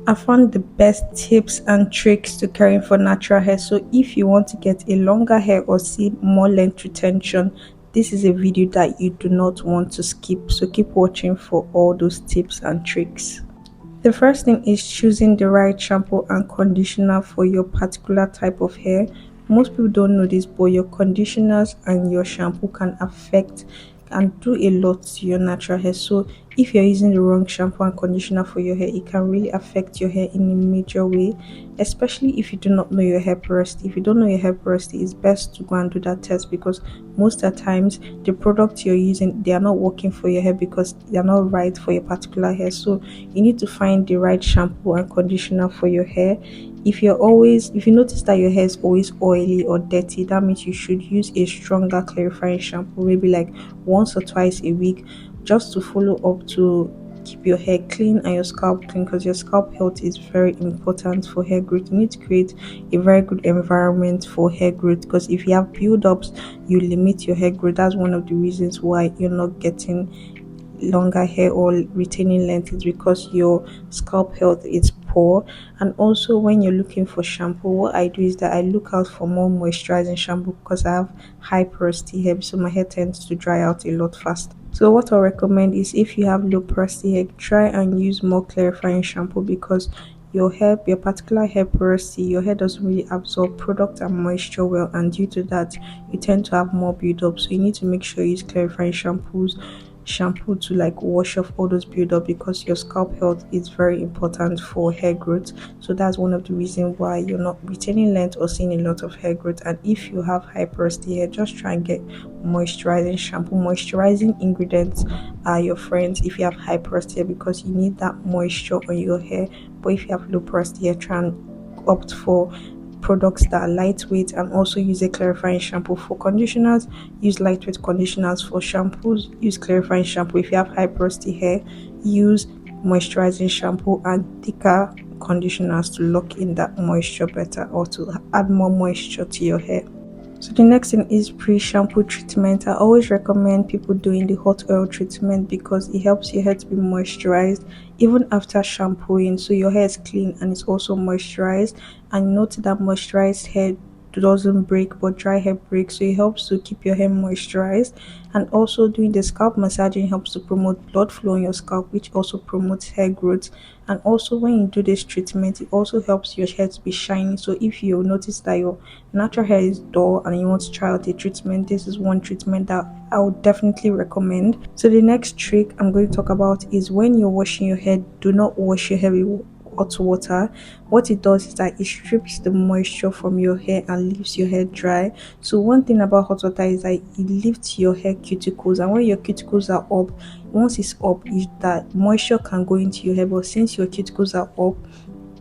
I found the best tips and tricks to caring for natural hair. So if you want to get a longer hair or see more length retention, this is a video that you do not want to skip. So keep watching for all those tips and tricks. The first thing is choosing the right shampoo and conditioner for your particular type of hair. Most people don't know this, but your conditioners and your shampoo can affect and do a lot to your natural hair. So if you're using the wrong shampoo and conditioner for your hair, it can really affect your hair in a major way, especially if you do not know your hair porosity. If you don't know your hair porosity, it's best to go and do that test because most of the times the products you're using, they are not working for your hair because they are not right for your particular hair. So you need to find the right shampoo and conditioner for your hair. If you notice that your hair is always oily or dirty, that means you should use a stronger clarifying shampoo, maybe like once or twice a week, just to follow up to keep your hair clean and your scalp clean, because your scalp health is very important for hair growth. You need to create a very good environment for hair growth, because if you have build-ups, you limit your hair growth. That's one of the reasons why you're not getting longer hair or retaining length, is because your scalp health is poor. And also, when you're looking for shampoo, what I do is that I look out for more moisturizing shampoo because I have high porosity hair, so my hair tends to dry out a lot faster. So what I recommend is, if you have low porosity hair, try and use more clarifying shampoo, because your particular hair porosity, your hair doesn't really absorb product and moisture well, and due to that, you tend to have more build-up. So you need to make sure you use clarifying shampoo to like wash off all those build-up, because your scalp health is very important for hair growth. So that's one of the reasons why you're not retaining length or seeing a lot of hair growth. And if you have high porosity hair, just try and get moisturizing shampoo. Moisturizing ingredients are your friends if you have high porosity hair, because you need that moisture on your hair. But if you have low porosity hair, try and opt for products that are lightweight, and also use a clarifying shampoo. For conditioners, use lightweight conditioners. For shampoos, use clarifying shampoo. If you have high porosity hair, use moisturizing shampoo and thicker conditioners to lock in that moisture better, or to add more moisture to your hair. So the next thing is pre-shampoo treatment. I always recommend people doing the hot oil treatment, because it helps your hair to be moisturized even after shampooing. So your hair is clean and it's also moisturized. And note that moisturized hair doesn't break, but dry hair breaks. So it helps to keep your hair moisturized. And also, doing the scalp massaging helps to promote blood flow in your scalp, which also promotes hair growth. And also, when you do this treatment, it also helps your hair to be shiny. So if you notice that your natural hair is dull and you want to try out a treatment, this is one treatment that I would definitely recommend. So the next trick I'm going to talk about is, when you're washing your hair, do not wash your hair with hot water. What it does is that it strips the moisture from your hair and leaves your hair dry. So one thing about hot water is that it lifts your hair cuticles, and when your cuticles are up, once it's up, that moisture can go into your hair. But since your cuticles are up,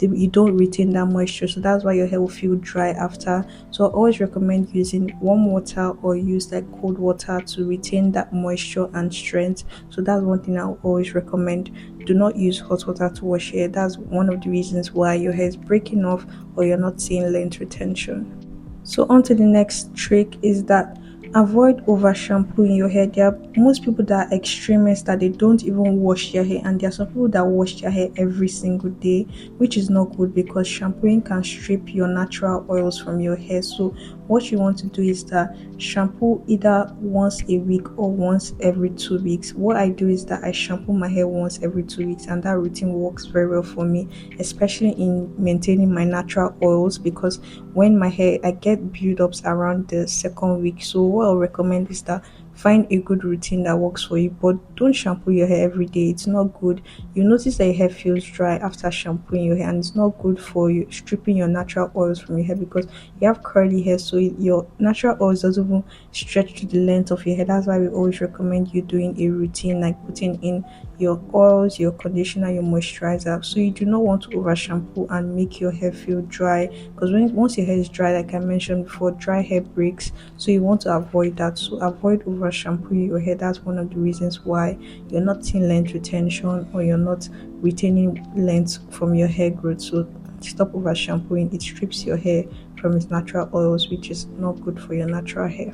you don't retain that moisture, so that's why your hair will feel dry after. So I always recommend using warm water, or use like cold water to retain that moisture and strength. So that's one thing I always recommend. Do not use hot water to wash your hair. That's one of the reasons why your hair is breaking off or you're not seeing length retention. So on to the next trick is that avoid over shampooing your hair. There are most people that are extremists, that they don't even wash their hair, and there are some people that wash their hair every single day, which is not good, because shampooing can strip your natural oils from your hair. So what you want to do is that shampoo either once a week or once every 2 weeks. What I do is that I shampoo my hair once every 2 weeks, and that routine works very well for me, especially in maintaining my natural oils, because when my hair, I get build-ups around the second week. So what I'll recommend is that find a good routine that works for you, but don't shampoo your hair every day. It's not good. You notice that your hair feels dry after shampooing your hair, and it's not good for you stripping your natural oils from your hair, because you have curly hair, so your natural oils doesn't even stretch to the length of your hair. That's why we always recommend you doing a routine, like putting in your oils, your conditioner, your moisturizer. So you do not want to over shampoo and make your hair feel dry, because once your hair is dry, like I mentioned before, dry hair breaks. So you want to avoid that. So avoid over shampooing your hair. That's one of the reasons why you're not seeing length retention, or you're not retaining length from your hair growth. So stop over shampooing. It strips your hair from its natural oils, which is not good for your natural hair.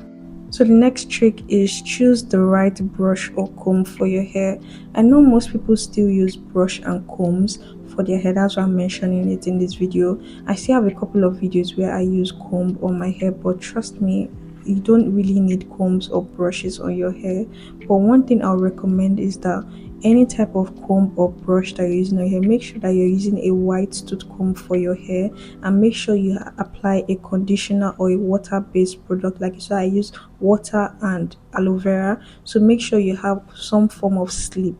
So the next trick is choose the right brush or comb for your hair. I know most people still use brush and combs for their hair. That's why I'm mentioning it in this video. I still have a couple of videos where I use comb on my hair, but trust me, you don't really need combs or brushes on your hair. But one thing I'll recommend is that any type of comb or brush that you're using on your hair, make sure that you're using a white tooth comb for your hair, and make sure you apply a conditioner or a water-based product. Like so I use water and aloe vera, so make sure you have some form of sleep.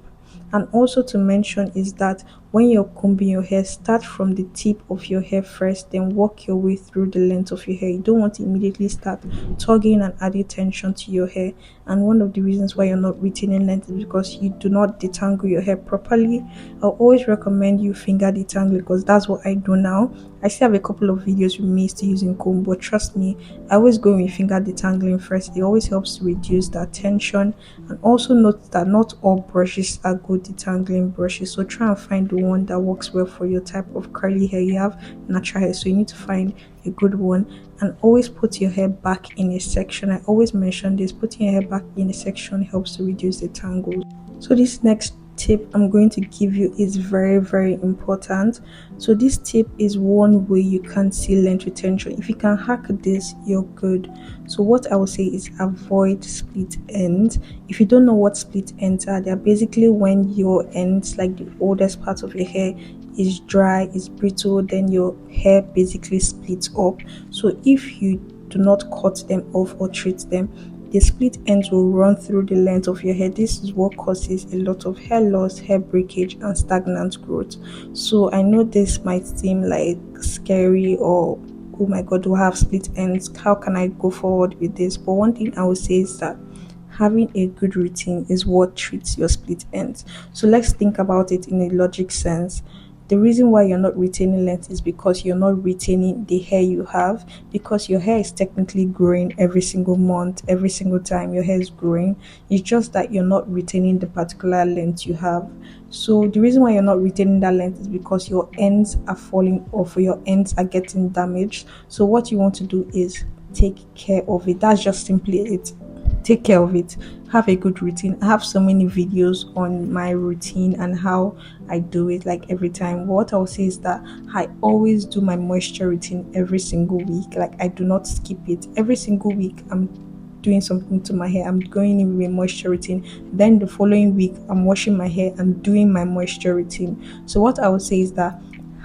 And also to mention is that when you're combing your hair, start from the tip of your hair first, then work your way through the length of your hair. You don't want to immediately start tugging and adding tension to your hair. And one of the reasons why you're not retaining length is because you do not detangle your hair properly. I'll always recommend you finger detangle because that's what I do now. I still have a couple of videos with me still using comb, but trust me, I always go with finger detangling first. It always helps to reduce that tension. And also note that not all brushes are good detangling brushes, so try and find the one that works well for your type of curly hair. You have natural hair, so you need to find a good one. And always put your hair back in a section. I always mention this, putting your hair back in a section helps to reduce the tangles. So this next tip I'm going to give you is very important. So this tip is one way you can see length retention. If you can hack this, you're good. So what I would say is avoid split ends. If you don't know what split ends are, they're basically when your ends, like the oldest part of your hair, is dry, is brittle, then your hair basically splits up. So if you do not cut them off or treat them, the split ends will run through the length of your hair. This is what causes a lot of hair loss, hair breakage, and stagnant growth. So I know this might seem like scary or oh my god, do I have split ends? How can I go forward with this? But one thing I would say is that having a good routine is what treats your split ends. So let's think about it in a logic sense. The reason why you're not retaining length is because you're not retaining the hair you have, because your hair is technically growing every single month, every single time your hair is growing. It's just that you're not retaining the particular length you have. So the reason why you're not retaining that length is because your ends are falling off or your ends are getting damaged. So what you want to do is take care of it. That's just simply it. Take care of it. Have a good routine. I have so many videos on my routine and how I do it, like every time. What I'll say is that I always do my moisture routine every single week. Like I do not skip it. Every single week I'm doing something to my hair. I'm going in with a moisture routine. Then the following week I'm washing my hair and doing my moisture routine. So what I would say is that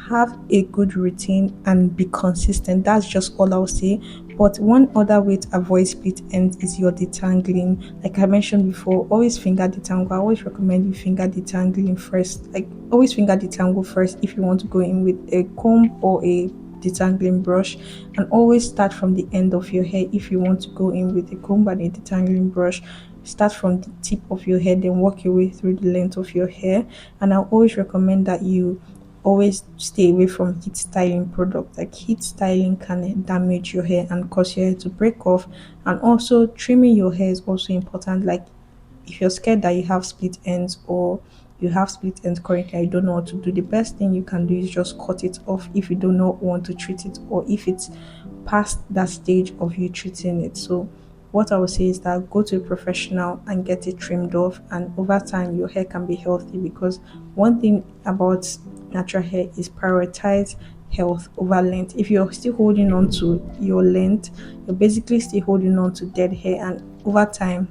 have a good routine and be consistent. That's just all I'll say. But one other way to avoid split ends is your detangling. Like I mentioned before, always finger detangle. I always recommend you finger detangling first. Like always finger detangle first if you want to go in with a comb or a detangling brush, and always start from the end of your hair if you want to go in with a comb and a detangling brush. Start from the tip of your hair, then work your way through the length of your hair. And I always recommend that you always stay away from heat styling products. Like heat styling can damage your hair and cause your hair to break off. And also trimming your hair is also important. Like if you're scared that you have split ends or you have split ends currently, I don't know what to do, the best thing you can do is just cut it off if you do not want to treat it, or if it's past that stage of you treating it. So what I would say is that go to a professional and get it trimmed off, and over time your hair can be healthy. Because one thing about natural hair is prioritize health over length. If you're still holding on to your length, you're basically still holding on to dead hair, and over time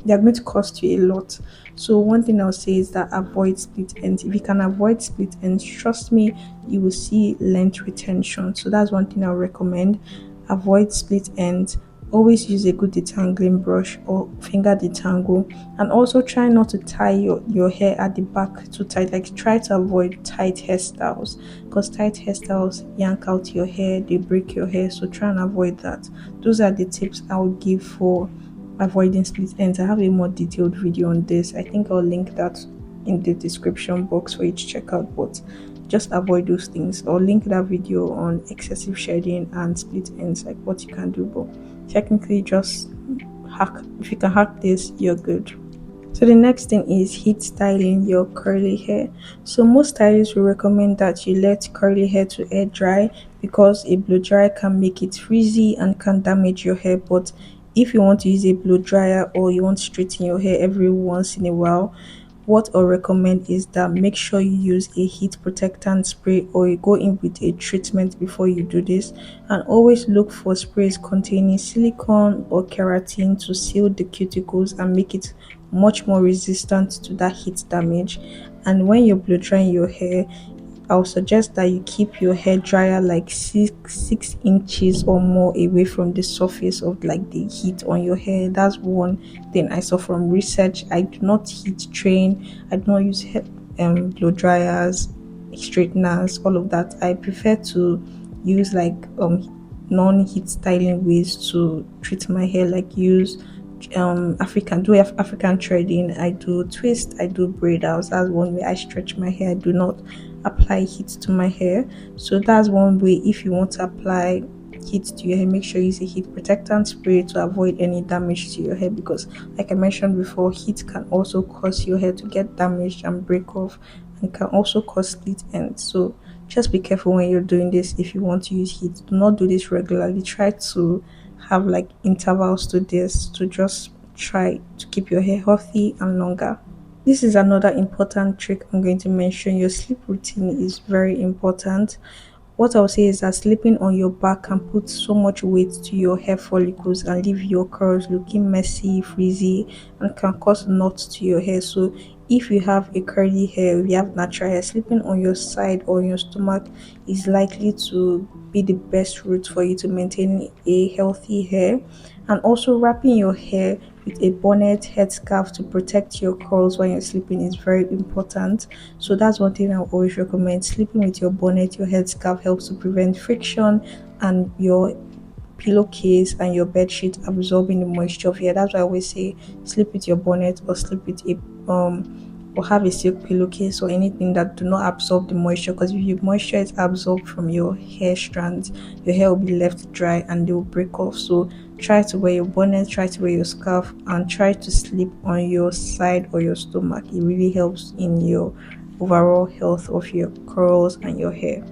they're going to cost you a lot. So one thing I'll say is that avoid split ends. If you can avoid split ends, trust me, you will see length retention. So that's one thing I'll recommend. Avoid split ends. Always use a good detangling brush or finger detangle, and also try not to tie your hair at the back too tight. Like try to avoid tight hairstyles, because tight hairstyles yank out your hair, they break your hair. So try and avoid that. Those are the tips I will give for avoiding split ends. I have a more detailed video on this. I think I'll link that in the description box for you to check out, but just avoid those things. Or link that video on excessive shedding and split ends, like what you can do. But technically just hack. If you can hack this, you're good. So the next thing is heat styling your curly hair. So most stylists will recommend that you let curly hair to air dry, because a blow dry can make it frizzy and can damage your hair. But if you want to use a blow dryer or you want to straighten your hair every once in a while, what I recommend is that make sure you use a heat protectant spray or you go in with a treatment before you do this. And always look for sprays containing silicone or keratin to seal the cuticles and make it much more resistant to that heat damage. And when you're blow drying your hair, I'll suggest that you keep your hair dryer like six inches or more away from the surface of like the heat on your hair. That's one thing I saw from research. I do not heat train. I do not use blow dryers, straighteners, all of that. I prefer to use like non-heat styling ways to treat my hair, like use African threading. I do twist, I do braid outs. That's one way I stretch my hair. I do not apply heat to my hair. So that's one way. If you want to apply heat to your hair, make sure you use a heat protectant spray to avoid any damage to your hair, because like I mentioned before, heat can also cause your hair to get damaged and break off, and can also cause split ends. So just be careful when you're doing this. If you want to use heat, do not do this regularly. Try to have like intervals to this to just try to keep your hair healthy and longer. This is another important trick I'm going to mention. Your sleep routine is very important. What I'll say is that sleeping on your back can put so much weight to your hair follicles and leave your curls looking messy, frizzy, and can cause knots to your hair. So if you have a curly hair, if you have natural hair, sleeping on your side or your stomach is likely to be the best route for you to maintain a healthy hair. And also wrapping your hair with a bonnet headscarf to protect your curls when you're sleeping is very important. So that's one thing I always recommend. Sleeping with your bonnet, your headscarf helps to prevent friction and your pillowcase and your bed sheet absorbing the moisture of your hair. That's why I always say sleep with your bonnet or sleep with a or have a silk pillowcase or anything that do not absorb the moisture, because if your moisture is absorbed from your hair strands, your hair will be left dry and they will break off. So try to wear your bonnet, try to wear your scarf, and try to sleep on your side or your stomach. It really helps in your overall health of your curls and your hair.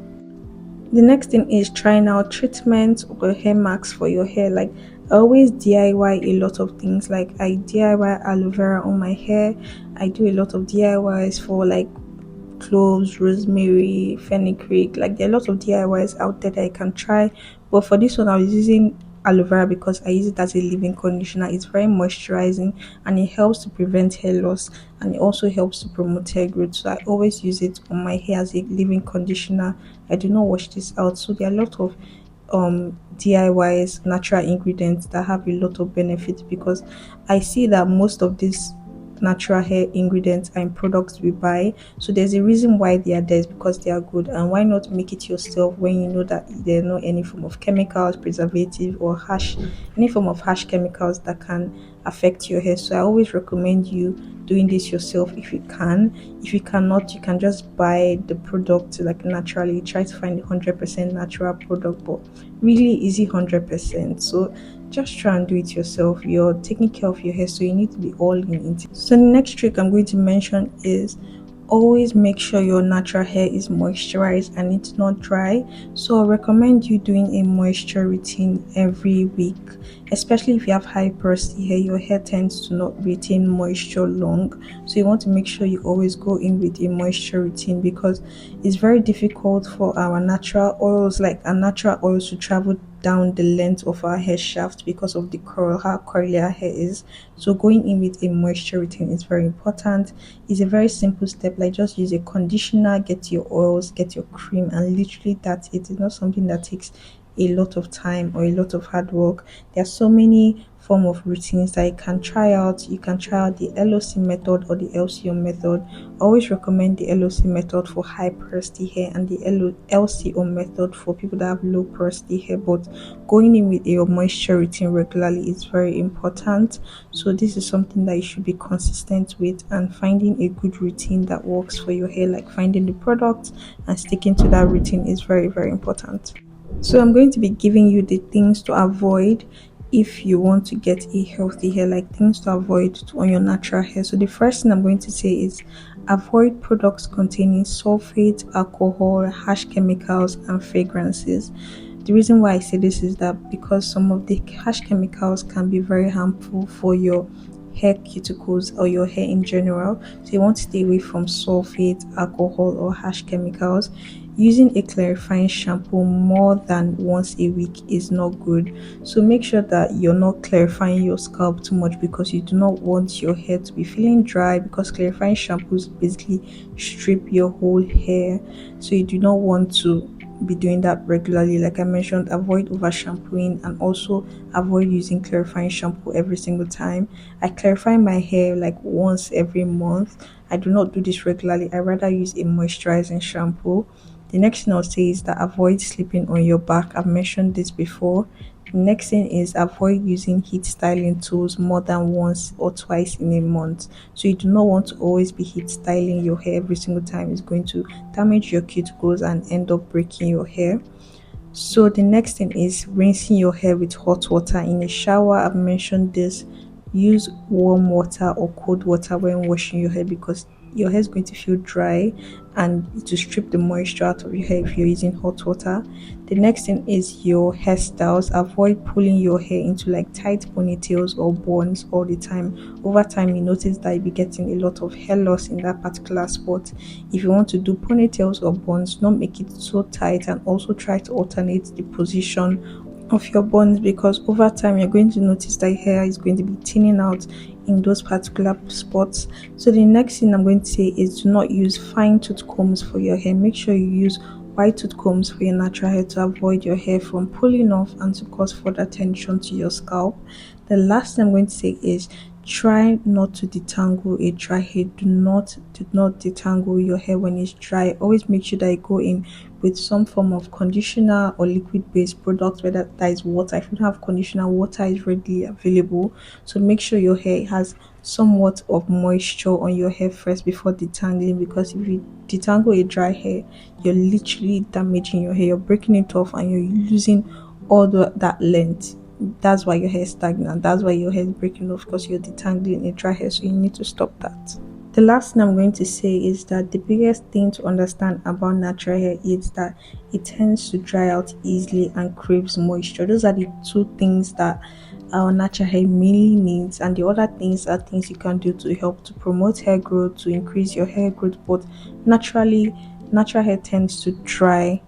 The next thing is trying out treatments or hair masks for your hair. Like I always DIY a lot of things. Like I DIY aloe vera on my hair. I do a lot of DIYs for like cloves, rosemary, fenugreek. Like there are a lot of DIYs out there that I can try. But for this one, I was using aloe vera because I use it as a leave-in conditioner. It's very moisturizing and it helps to prevent hair loss, and it also helps to promote hair growth. So I always use it on my hair as a leave-in conditioner. I do not wash this out. So there are a lot of DIYs, natural ingredients that have a lot of benefits, because I see that most of these natural hair ingredients and products we buy, so there's a reason why they are there, is because they are good. And why not make it yourself when you know that there are no any form of chemicals, preservative, or harsh any form of harsh chemicals that can affect your hair. So I always recommend you doing this yourself if you can. If you cannot, you can just buy the product like naturally. Try to find a 100% natural product, but really easy 100%. So just try and do it yourself. You're taking care of your hair, so you need to be all in it. So the next trick I'm going to mention is always make sure your natural hair is moisturized and it's not dry. So I recommend you doing a moisture routine every week, especially if you have high porosity hair. Your hair tends to not retain moisture long, so you want to make sure you always go in with a moisture routine, because it's very difficult for our natural oils, like our natural oils, to travel down the length of our hair shaft because of the curl, how curly our hair is. So going in with a moisture routine is very important. It's a very simple step, like just use a conditioner, get your oils, get your cream, and literally that's it. It's not something that takes a lot of time or a lot of hard work. There are so many form of routines that you can try out. You can try out the LOC method or the LCO method. I always recommend the LOC method for high porosity hair and the LCO method for people that have low porosity hair. But going in with your moisture routine regularly is very important. So this is something that you should be consistent with, and finding a good routine that works for your hair, like finding the product and sticking to that routine, is very, very important. So I'm going to be giving you the things to avoid if you want to get a healthy hair, like things to avoid on your natural hair. So the first thing I'm going to say is avoid products containing sulfate, alcohol, harsh chemicals, and fragrances. The reason why I say this is that because some of the harsh chemicals can be very harmful for your hair cuticles or your hair in general. So you want to stay away from sulfate, alcohol, or harsh chemicals. Using a clarifying shampoo more than once a week is not good. So make sure that you're not clarifying your scalp too much because you do not want your hair to be feeling dry, because clarifying shampoos basically strip your whole hair. So you do not want to be doing that regularly. Like I mentioned, avoid over shampooing and also avoid using clarifying shampoo every single time. I clarify my hair like once every month. I do not do this regularly. I rather use a moisturizing shampoo. The next thing I'll say is that avoid sleeping on your back. I've mentioned this before. The next thing is avoid using heat styling tools more than once or twice in a month. So you do not want to always be heat styling your hair every single time. It's going to damage your cuticles and end up breaking your hair. So the next thing is rinsing your hair with hot water in a shower. I've mentioned this. Use warm water or cold water when washing your hair because your hair is going to feel dry and to strip the moisture out of your hair if you're using hot water. The next thing is your hairstyles. Avoid pulling your hair into like tight ponytails or buns all the time. Over time, you notice that you'll be getting a lot of hair loss in that particular spot. If you want to do ponytails or buns, don't make it so tight, and also try to alternate the position of your buns because over time you're going to notice that hair is going to be thinning out in those particular spots. So the next thing I'm going to say is do not use fine tooth combs for your hair. Make sure you use wide tooth combs for your natural hair to avoid your hair from pulling off and to cause further tension to your scalp. The last thing I'm going to say is try not to detangle a dry hair. Do not detangle your hair when it's dry. Always make sure that you go in with some form of conditioner or liquid based product, whether that is water. If you don't have conditioner, water is readily available. So make sure your hair has somewhat of moisture on your hair first before detangling, because if you detangle a dry hair, you're literally damaging your hair, you're breaking it off and you're losing all that length. That's why your hair is stagnant. That's why your hair is breaking off, because you're detangling a dry hair. So you need to stop that. The last thing I'm going to say is that the biggest thing to understand about natural hair is that it tends to dry out easily and craves moisture. Those are the two things that our natural hair mainly needs, and the other things are things you can do to help to promote hair growth, to increase your hair growth. But naturally, natural hair tends to dry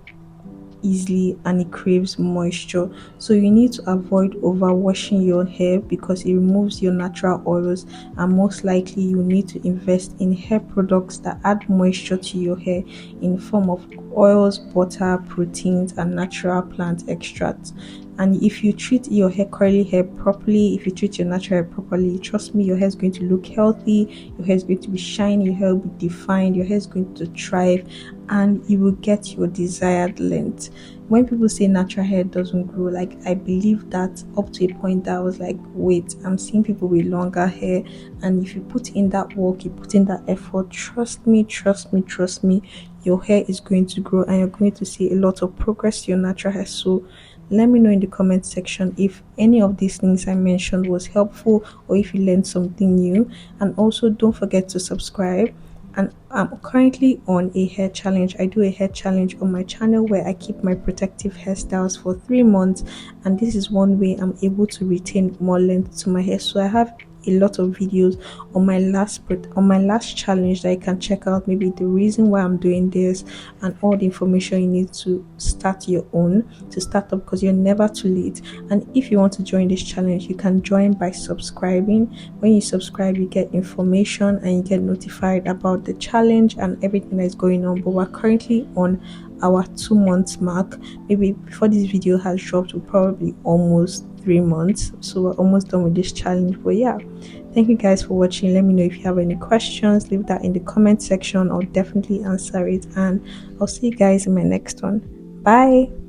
easily and it craves moisture. So you need to avoid overwashing your hair because it removes your natural oils, and most likely you need to invest in hair products that add moisture to your hair in form of oils, butter, proteins, and natural plant extracts. And if you treat your hair curly hair properly, if you treat your natural hair properly, trust me, your hair is going to look healthy, your hair is going to be shiny, your hair will be defined, your hair is going to thrive, and you will get your desired length. When people say natural hair doesn't grow, like I believe that up to a point that I was like, wait, I'm seeing people with longer hair, and if you put in that work, you put in that effort, trust me, your hair is going to grow and you're going to see a lot of progress to your natural hair. So let me know in the comment section if any of these things I mentioned was helpful or if you learned something new. And also don't forget to subscribe. And I'm currently on a hair challenge. I do a hair challenge on my channel where I keep my protective hairstyles for 3 months, and this is one way I'm able to retain more length to my hair. So I have a lot of videos on my last challenge that you can check out, maybe the reason why I'm doing this and all the information you need to start your own, to start up, because you're never too late. And if you want to join this challenge, you can join by subscribing. When you subscribe, you get information and you get notified about the challenge and everything that's going on. But we're currently on our 2 months mark. Maybe before this video has dropped, we're probably almost 3 months, so we're almost done with this challenge. But yeah, thank you guys for watching. Let me know if you have any questions, leave that in the comment section. I'll definitely answer it, and I'll see you guys in my next one. Bye.